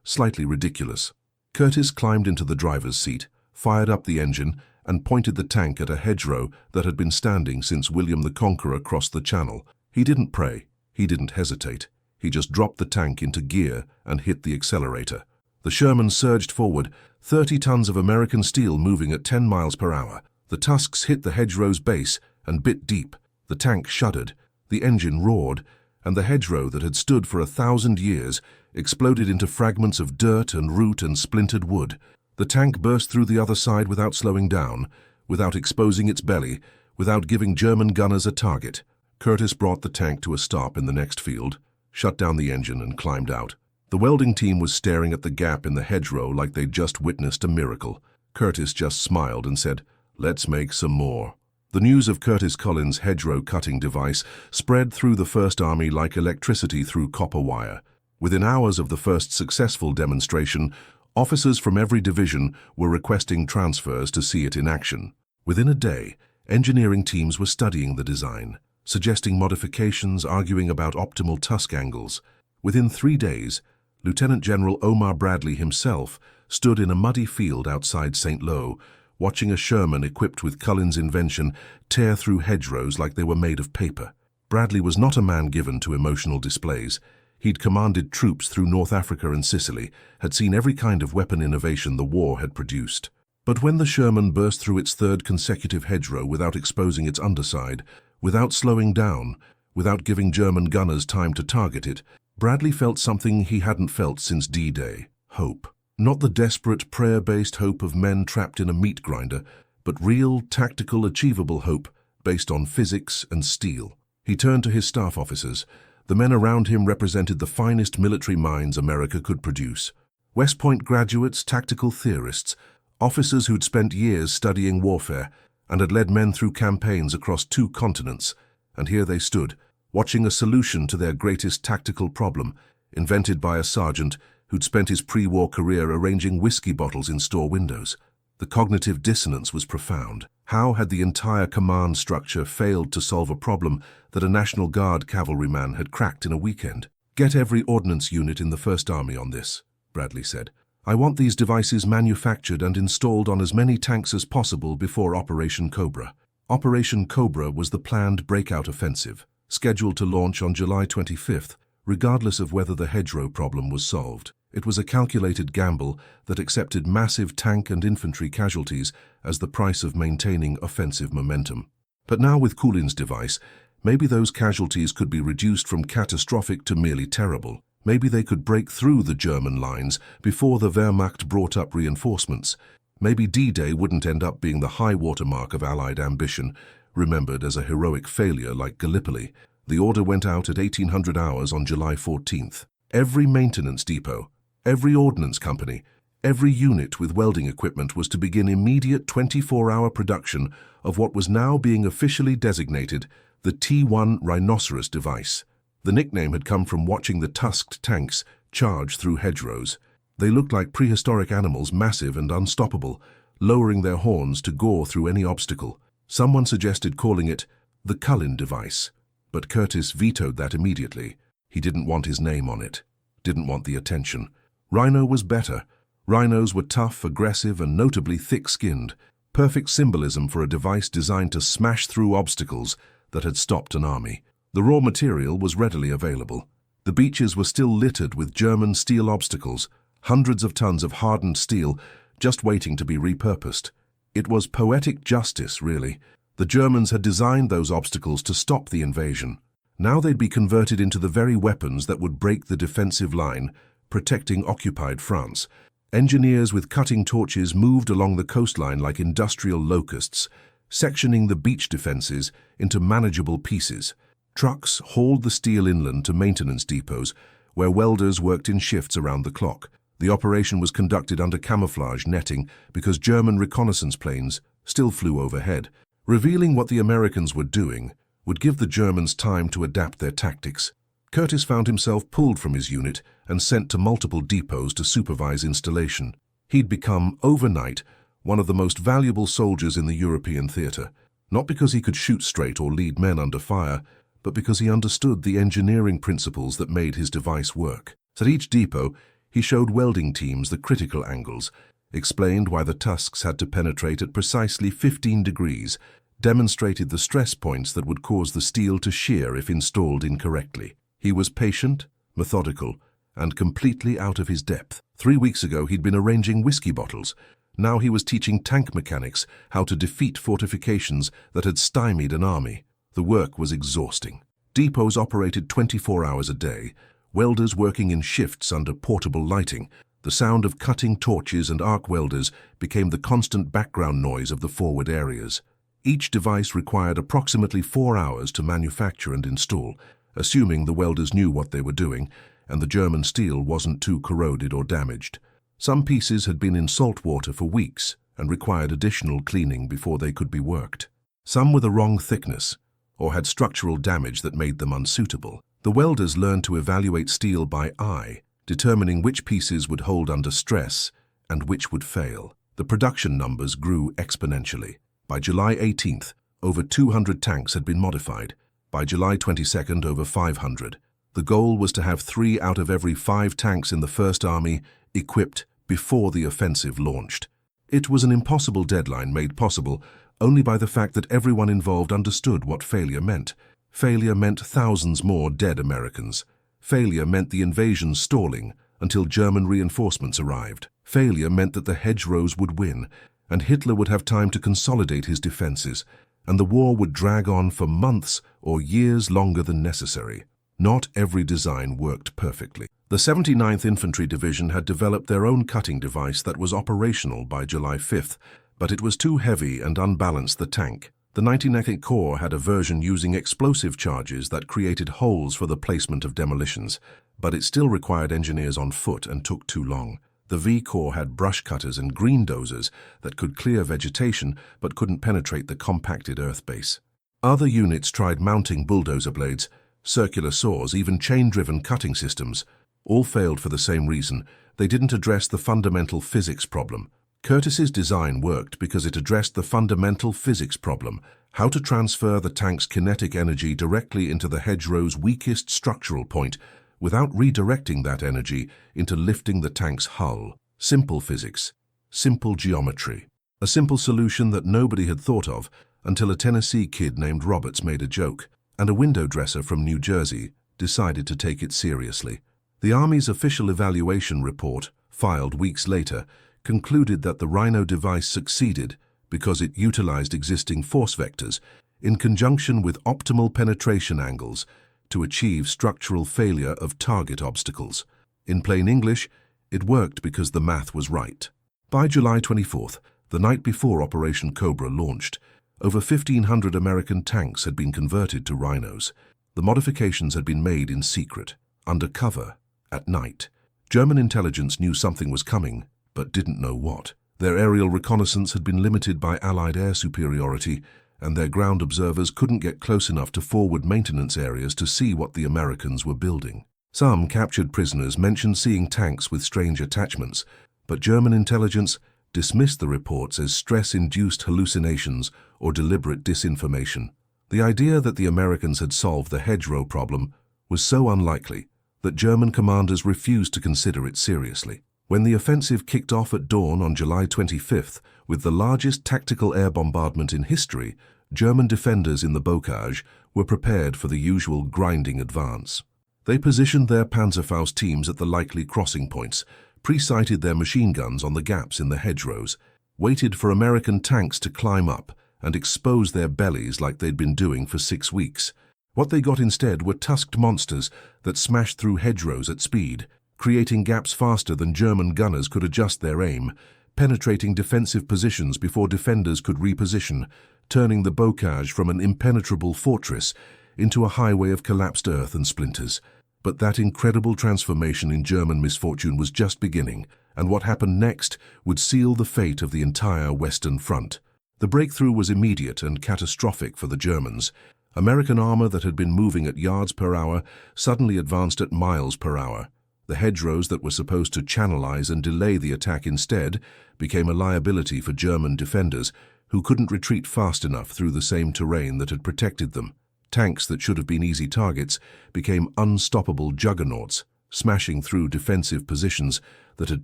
slightly ridiculous. Curtis climbed into the driver's seat, fired up the engine, and pointed the tank at a hedgerow that had been standing since William the Conqueror crossed the Channel. He didn't pray. He didn't hesitate. He just dropped the tank into gear and hit the accelerator. The Sherman surged forward, 30 tons of American steel moving at 10 miles per hour. The tusks hit the hedgerow's base and bit deep. The tank shuddered, the engine roared, and the hedgerow that had stood for 1,000 years exploded into fragments of dirt and root and splintered wood. The tank burst through the other side without slowing down, without exposing its belly, without giving German gunners a target. Curtis brought the tank to a stop in the next field, shut down the engine, and climbed out. The welding team was staring at the gap in the hedgerow like they'd just witnessed a miracle. Curtis just smiled and said, "Let's make some more." The news of Curtis Collins' hedgerow cutting device spread through the First Army like electricity through copper wire. Within hours of the first successful demonstration, officers from every division were requesting transfers to see it in action. Within a day, engineering teams were studying the design, suggesting modifications, arguing about optimal tusk angles. Within 3 days, Lieutenant General Omar Bradley himself stood in a muddy field outside St. Lo, watching a Sherman equipped with Cullen's invention tear through hedgerows like they were made of paper. Bradley was not a man given to emotional displays. He'd commanded troops through North Africa and Sicily, had seen every kind of weapon innovation the war had produced. But when the Sherman burst through its third consecutive hedgerow without exposing its underside, without slowing down, without giving German gunners time to target it, Bradley felt something he hadn't felt since D-Day: hope. Not the desperate, prayer-based hope of men trapped in a meat grinder, but real, tactical, achievable hope based on physics and steel. He turned to his staff officers. The men around him represented the finest military minds America could produce. West Point graduates, tactical theorists, officers who'd spent years studying warfare and had led men through campaigns across 2 continents. And here they stood, watching a solution to their greatest tactical problem, invented by a sergeant who'd spent his pre-war career arranging whiskey bottles in store windows. The cognitive dissonance was profound. How had the entire command structure failed to solve a problem that a National Guard cavalryman had cracked in a weekend? "Get every ordnance unit in the First Army on this," Bradley said. "I want these devices manufactured and installed on as many tanks as possible before Operation Cobra." Operation Cobra was the planned breakout offensive, scheduled to launch on July 25th, regardless of whether the hedgerow problem was solved. It was a calculated gamble that accepted massive tank and infantry casualties as the price of maintaining offensive momentum. But now with Kulin's device, maybe those casualties could be reduced from catastrophic to merely terrible. Maybe they could break through the German lines before the Wehrmacht brought up reinforcements. Maybe D-Day wouldn't end up being the high watermark of Allied ambition, remembered as a heroic failure like Gallipoli. The order went out at 1800 hours on July 14th. Every maintenance depot, every ordnance company, every unit with welding equipment was to begin immediate 24-hour production of what was now being officially designated the T1 Rhinoceros device. The nickname had come from watching the tusked tanks charge through hedgerows. They looked like prehistoric animals, massive and unstoppable, lowering their horns to gore through any obstacle. Someone suggested calling it the Cullen device, but Curtis vetoed that immediately. He didn't want his name on it, didn't want the attention. Rhino was better. Rhinos were tough, aggressive, and notably thick-skinned, perfect symbolism for a device designed to smash through obstacles that had stopped an army. The raw material was readily available. The beaches were still littered with German steel obstacles, hundreds of tons of hardened steel just waiting to be repurposed. It was poetic justice, really. The Germans had designed those obstacles to stop the invasion. Now they'd be converted into the very weapons that would break the defensive line, protecting occupied France. Engineers with cutting torches moved along the coastline like industrial locusts, sectioning the beach defenses into manageable pieces. Trucks hauled the steel inland to maintenance depots, where welders worked in shifts around the clock. The operation was conducted under camouflage netting because German reconnaissance planes still flew overhead. Revealing what the Americans were doing would give the Germans time to adapt their tactics. Curtis found himself pulled from his unit and sent to multiple depots to supervise installation. He'd become, overnight, one of the most valuable soldiers in the European theater, not because he could shoot straight or lead men under fire, but because he understood the engineering principles that made his device work. At each depot, he showed welding teams the critical angles, explained why the tusks had to penetrate at precisely 15 degrees, demonstrated the stress points that would cause the steel to shear if installed incorrectly. He was patient, methodical, and completely out of his depth. 3 weeks ago, he'd been arranging whiskey bottles. Now he was teaching tank mechanics how to defeat fortifications that had stymied an army. The work was exhausting. Depots operated 24 hours a day, welders working in shifts under portable lighting. The sound of cutting torches and arc welders became the constant background noise of the forward areas. Each device required approximately 4 hours to manufacture and install, assuming the welders knew what they were doing and the German steel wasn't too corroded or damaged. Some pieces had been in salt water for weeks and required additional cleaning before they could be worked. Some were the wrong thickness or had structural damage that made them unsuitable. The welders learned to evaluate steel by eye, determining which pieces would hold under stress and which would fail. The production numbers grew exponentially. By July 18th, over 200 tanks had been modified. By July 22nd, over 500. The goal was to have 3 out of every 5 tanks in the First Army equipped before the offensive launched. It was an impossible deadline made possible only by the fact that everyone involved understood what failure meant. Failure meant thousands more dead Americans. Failure meant the invasion stalling until German reinforcements arrived. Failure meant that the hedgerows would win, and Hitler would have time to consolidate his defenses, and the war would drag on for months or years longer than necessary. Not every design worked perfectly. The 79th Infantry Division had developed their own cutting device that was operational by July 5th, but it was too heavy and unbalanced the tank. The 19th Corps had a version using explosive charges that created holes for the placement of demolitions, but it still required engineers on foot and took too long. The V Corps had brush cutters and green dozers that could clear vegetation but couldn't penetrate the compacted earth base. Other units tried mounting bulldozer blades, circular saws, even chain-driven cutting systems. All failed for the same reason: they didn't address the fundamental physics problem. Curtis's design worked because it addressed the fundamental physics problem: how to transfer the tank's kinetic energy directly into the hedgerow's weakest structural point without redirecting that energy into lifting the tank's hull. Simple physics, simple geometry. A simple solution that nobody had thought of until a Tennessee kid named Roberts made a joke, and a window dresser from New Jersey decided to take it seriously. The Army's official evaluation report, filed weeks later, concluded that the Rhino device succeeded because it utilized existing force vectors in conjunction with optimal penetration angles to achieve structural failure of target obstacles. In plain English, it worked because the math was right. By July 24th, the night before Operation Cobra launched, over 1,500 American tanks had been converted to Rhinos. The modifications had been made in secret, under cover, at night. German intelligence knew something was coming, but didn't know what. Their aerial reconnaissance had been limited by Allied air superiority, and their ground observers couldn't get close enough to forward maintenance areas to see what the Americans were building. Some captured prisoners mentioned seeing tanks with strange attachments, but German intelligence dismissed the reports as stress-induced hallucinations or deliberate disinformation. The idea that the Americans had solved the hedgerow problem was so unlikely that German commanders refused to consider it seriously. When the offensive kicked off at dawn on July 25th, with the largest tactical air bombardment in history, German defenders in the Bocage were prepared for the usual grinding advance. They positioned their Panzerfaust teams at the likely crossing points, pre-sighted their machine guns on the gaps in the hedgerows, waited for American tanks to climb up and expose their bellies like they'd been doing for 6 weeks. What they got instead were tusked monsters that smashed through hedgerows at speed, creating gaps faster than German gunners could adjust their aim, penetrating defensive positions before defenders could reposition, turning the Bocage from an impenetrable fortress into a highway of collapsed earth and splinters. But that incredible transformation in German misfortune was just beginning, and what happened next would seal the fate of the entire Western Front. The breakthrough was immediate and catastrophic for the Germans. American armor that had been moving at yards per hour suddenly advanced at miles per hour. The hedgerows that were supposed to channelize and delay the attack instead became a liability for German defenders who couldn't retreat fast enough through the same terrain that had protected them. Tanks that should have been easy targets became unstoppable juggernauts, smashing through defensive positions that had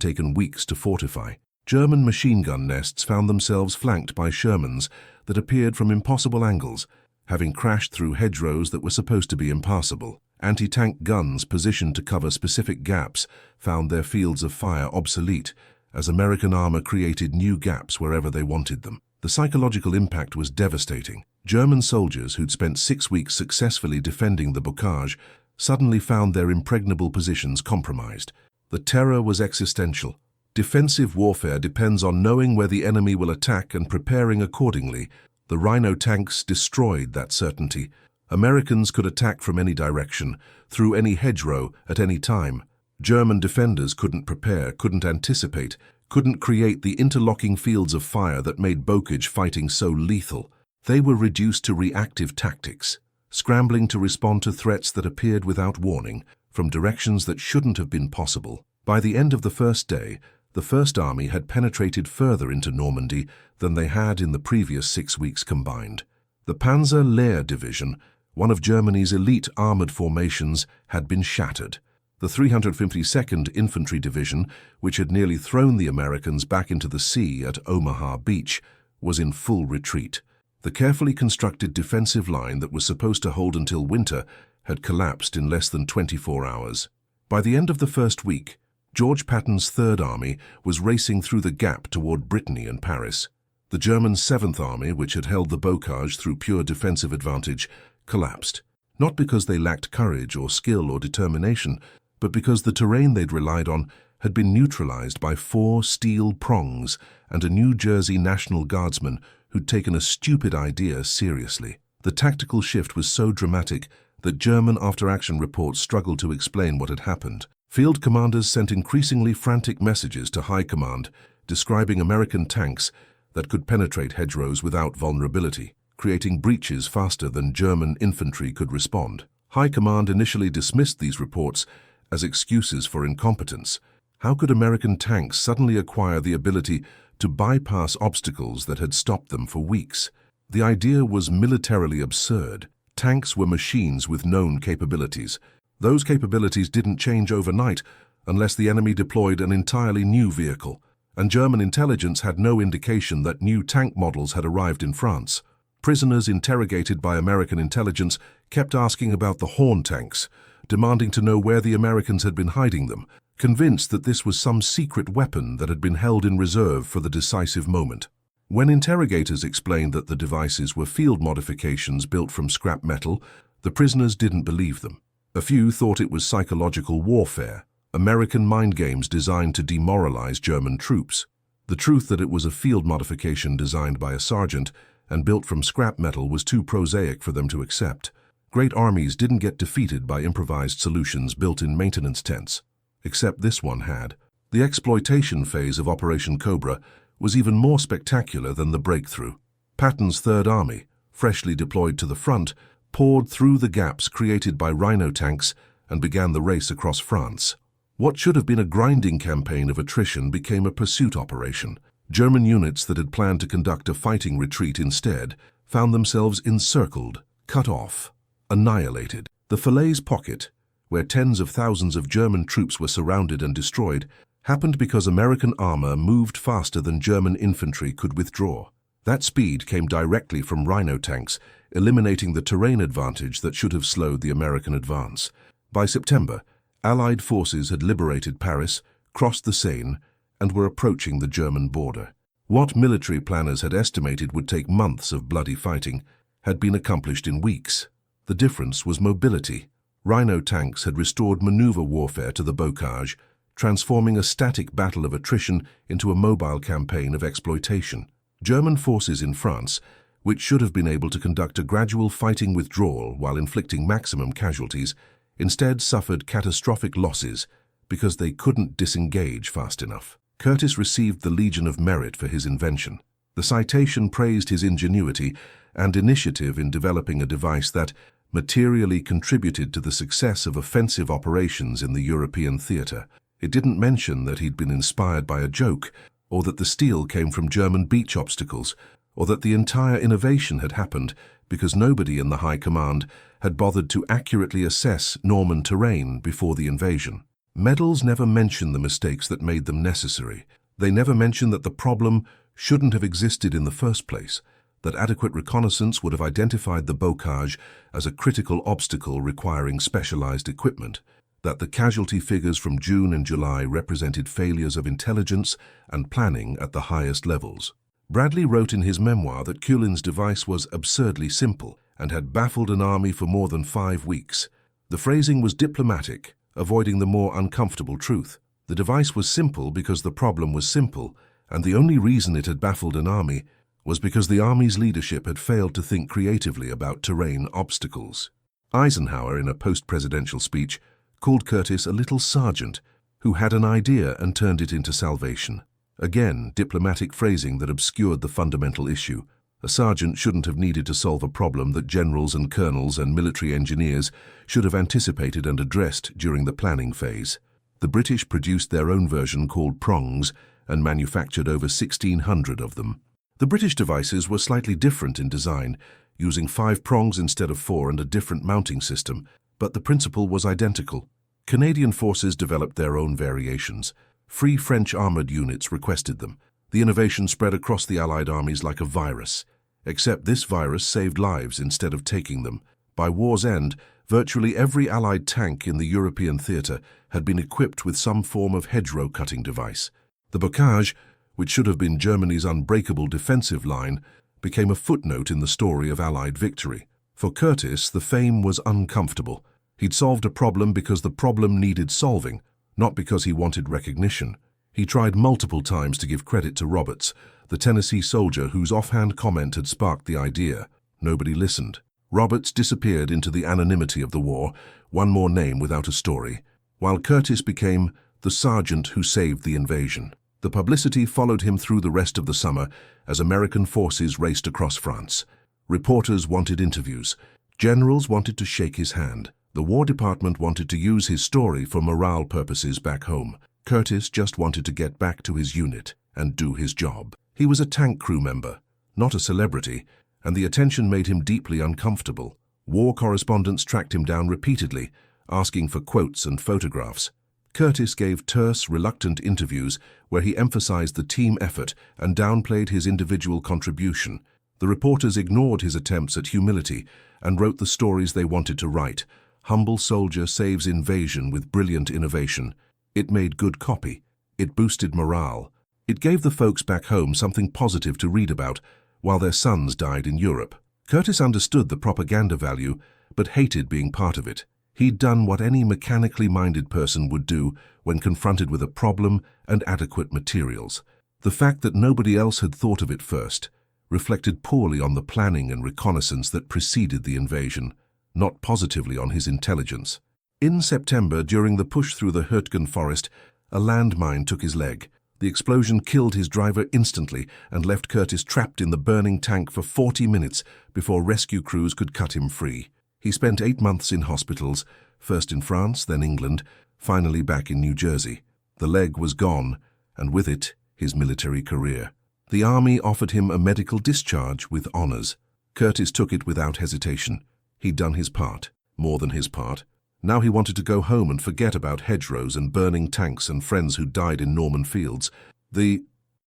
taken weeks to fortify. German machine gun nests found themselves flanked by Shermans that appeared from impossible angles, having crashed through hedgerows that were supposed to be impassable. Anti-tank guns positioned to cover specific gaps found their fields of fire obsolete, as American armor created new gaps wherever they wanted them. The psychological impact was devastating. German soldiers who'd spent 6 weeks successfully defending the Bocage suddenly found their impregnable positions compromised. The terror was existential. Defensive warfare depends on knowing where the enemy will attack and preparing accordingly. The Rhino tanks destroyed that certainty. Americans could attack from any direction, through any hedgerow, at any time. German defenders couldn't prepare, couldn't anticipate, couldn't create the interlocking fields of fire that made Bocage fighting so lethal. They were reduced to reactive tactics, scrambling to respond to threats that appeared without warning, from directions that shouldn't have been possible. By the end of the first day, the First Army had penetrated further into Normandy than they had in the previous 6 weeks combined. The Panzer Lehr Division, one of Germany's elite armored formations, had been shattered. The 352nd Infantry Division, which had nearly thrown the Americans back into the sea at Omaha Beach, was in full retreat. The carefully constructed defensive line that was supposed to hold until winter had collapsed in less than 24 hours. By the end of the first week, George Patton's Third Army was racing through the gap toward Brittany and Paris. The German 7th Army, which had held the Bocage through pure defensive advantage, collapsed. Not because they lacked courage or skill or determination, but because the terrain they'd relied on had been neutralized by 4 steel prongs and a New Jersey National Guardsman who'd taken a stupid idea seriously. The tactical shift was so dramatic that German after-action reports struggled to explain what had happened. Field commanders sent increasingly frantic messages to High Command describing American tanks that could penetrate hedgerows without vulnerability, creating breaches faster than German infantry could respond. High Command initially dismissed these reports as excuses for incompetence. How could American tanks suddenly acquire the ability to bypass obstacles that had stopped them for weeks? The idea was militarily absurd. Tanks were machines with known capabilities. Those capabilities didn't change overnight unless the enemy deployed an entirely new vehicle, and German intelligence had no indication that new tank models had arrived in France. Prisoners interrogated by American intelligence kept asking about the Horn tanks, demanding to know where the Americans had been hiding them, convinced that this was some secret weapon that had been held in reserve for the decisive moment. When interrogators explained that the devices were field modifications built from scrap metal, the prisoners didn't believe them. A few thought it was psychological warfare, American mind games designed to demoralize German troops. The truth that it was a field modification designed by a sergeant and built from scrap metal was too prosaic for them to accept. Great armies didn't get defeated by improvised solutions built in maintenance tents. Except this one had. The exploitation phase of Operation Cobra was even more spectacular than the breakthrough. Patton's Third Army, freshly deployed to the front, poured through the gaps created by Rhino tanks and began the race across France. What should have been a grinding campaign of attrition became a pursuit operation. German units that had planned to conduct a fighting retreat instead found themselves encircled, cut off, annihilated. The Falaise Pocket, where tens of thousands of German troops were surrounded and destroyed, happened because American armor moved faster than German infantry could withdraw. That speed came directly from Rhino tanks, eliminating the terrain advantage that should have slowed the American advance. By September, Allied forces had liberated Paris, crossed the Seine, and were approaching the German border. What military planners had estimated would take months of bloody fighting had been accomplished in weeks. The difference was mobility. Rhino tanks had restored maneuver warfare to the Bocage, transforming a static battle of attrition into a mobile campaign of exploitation. German forces in France, which should have been able to conduct a gradual fighting withdrawal while inflicting maximum casualties, instead suffered catastrophic losses because they couldn't disengage fast enough. Curtis received the Legion of Merit for his invention. The citation praised his ingenuity and initiative in developing a device that materially contributed to the success of offensive operations in the European theater. It didn't mention that he'd been inspired by a joke, or that the steel came from German beach obstacles, or that the entire innovation had happened because nobody in the High Command had bothered to accurately assess Norman terrain before the invasion. Medals never mention the mistakes that made them necessary. They never mention that the problem shouldn't have existed in the first place, that adequate reconnaissance would have identified the Bocage as a critical obstacle requiring specialized equipment, that the casualty figures from June and July represented failures of intelligence and planning at the highest levels. Bradley wrote in his memoir that Kulin's device was absurdly simple and had baffled an army for more than 5 weeks. The phrasing was diplomatic, avoiding the more uncomfortable truth. The device was simple because the problem was simple, and the only reason it had baffled an army was because the army's leadership had failed to think creatively about terrain obstacles. Eisenhower, in a post-presidential speech, called Curtis a little sergeant who had an idea and turned it into salvation. Again, diplomatic phrasing that obscured the fundamental issue. A sergeant shouldn't have needed to solve a problem that generals and colonels and military engineers should have anticipated and addressed during the planning phase. The British produced their own version called prongs and manufactured over 1,600 of them. The British devices were slightly different in design, using 5 prongs instead of 4 and a different mounting system, but the principle was identical. Canadian forces developed their own variations. Free French armored units requested them. The innovation spread across the Allied armies like a virus, except this virus saved lives instead of taking them. By war's end, virtually every Allied tank in the European theater had been equipped with some form of hedgerow cutting device. The Bocage which should have been Germany's unbreakable defensive line, became a footnote in the story of Allied victory. For Curtis, the fame was uncomfortable. He'd solved a problem because the problem needed solving, not because he wanted recognition. He tried multiple times to give credit to Roberts, the Tennessee soldier whose offhand comment had sparked the idea. Nobody listened. Roberts disappeared into the anonymity of the war, one more name without a story, while Curtis became the sergeant who saved the invasion. The publicity followed him through the rest of the summer as American forces raced across France. Reporters wanted interviews. Generals wanted to shake his hand. The War Department wanted to use his story for morale purposes back home. Curtis just wanted to get back to his unit and do his job. He was a tank crew member, not a celebrity, and the attention made him deeply uncomfortable. War correspondents tracked him down repeatedly, asking for quotes and photographs. Curtis gave terse, reluctant interviews where he emphasized the team effort and downplayed his individual contribution. The reporters ignored his attempts at humility and wrote the stories they wanted to write. Humble soldier saves invasion with brilliant innovation. It made good copy. It boosted morale. It gave the folks back home something positive to read about while their sons died in Europe. Curtis understood the propaganda value, but hated being part of it. He'd done what any mechanically minded person would do when confronted with a problem and adequate materials. The fact that nobody else had thought of it first reflected poorly on the planning and reconnaissance that preceded the invasion, not positively on his intelligence. In September, during the push through the Hürtgen forest, a landmine took his leg. The explosion killed his driver instantly and left Curtis trapped in the burning tank for 40 minutes before rescue crews could cut him free. He spent 8 months in hospitals, first in France, then England, finally back in New Jersey. The leg was gone, and with it, his military career. The army offered him a medical discharge with honors. Curtis took it without hesitation. He'd done his part, more than his part. Now he wanted to go home and forget about hedgerows and burning tanks and friends who died in Norman fields. The